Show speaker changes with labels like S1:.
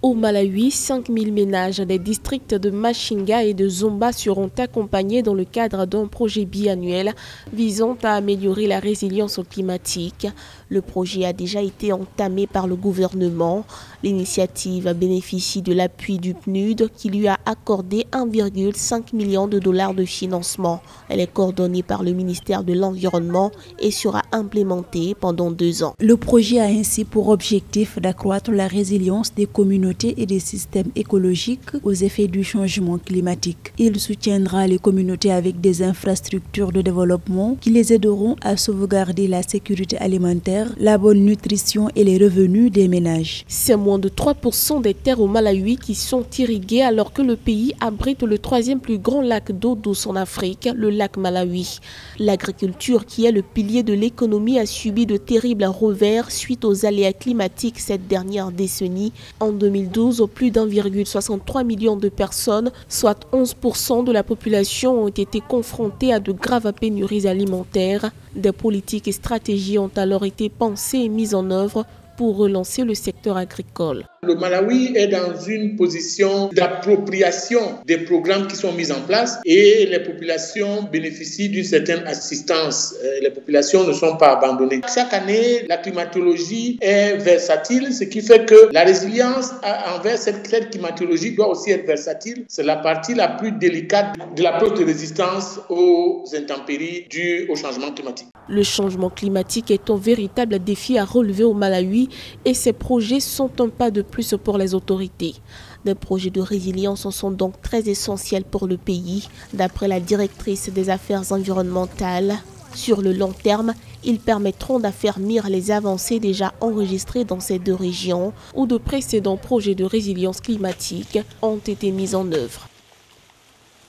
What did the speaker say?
S1: Au Malawi, 5000 ménages des districts de Machinga et de Zomba seront accompagnés dans le cadre d'un projet biannuel visant à améliorer la résilience climatique. Le projet a déjà été entamé par le gouvernement. L'initiative bénéficie de l'appui du PNUD qui lui a accordé 1,5 million de dollars de financement. Elle est coordonnée par le ministère de l'Environnement et sera implémentée pendant 2 ans.
S2: Le projet a ainsi pour objectif d'accroître la résilience des communautés et des systèmes écologiques aux effets du changement climatique. Il soutiendra les communautés avec des infrastructures de développement qui les aideront à sauvegarder la sécurité alimentaire, la bonne nutrition et les revenus des ménages.
S1: C'est moins de 3% des terres au Malawi qui sont irriguées alors que le pays abrite le 3e plus grand lac d'eau douce en Afrique, le lac Malawi. L'agriculture, qui est le pilier de l'économie, a subi de terribles revers suite aux aléas climatiques cette dernière décennie. En 2012, plus d'1,63 million de personnes, soit 11% de la population, ont été confrontées à de graves pénuries alimentaires. Des politiques et stratégies ont alors été pensées et mises en œuvre pour relancer le secteur agricole.
S3: Le Malawi est dans une position d'appropriation des programmes qui sont mis en place et les populations bénéficient d'une certaine assistance. Les populations ne sont pas abandonnées. Chaque année, la climatologie est versatile, ce qui fait que la résilience envers cette climatologie doit aussi être versatile. C'est la partie la plus délicate de l'approche de résistance aux intempéries dues au changement climatique.
S1: Le changement climatique est un véritable défi à relever au Malawi et ces projets sont un pas de plus pour les autorités. Des projets de résilience sont donc très essentiels pour le pays. D'après la directrice des affaires environnementales, sur le long terme, ils permettront d'affermir les avancées déjà enregistrées dans ces 2 régions où de précédents projets de résilience climatique ont été mis en œuvre.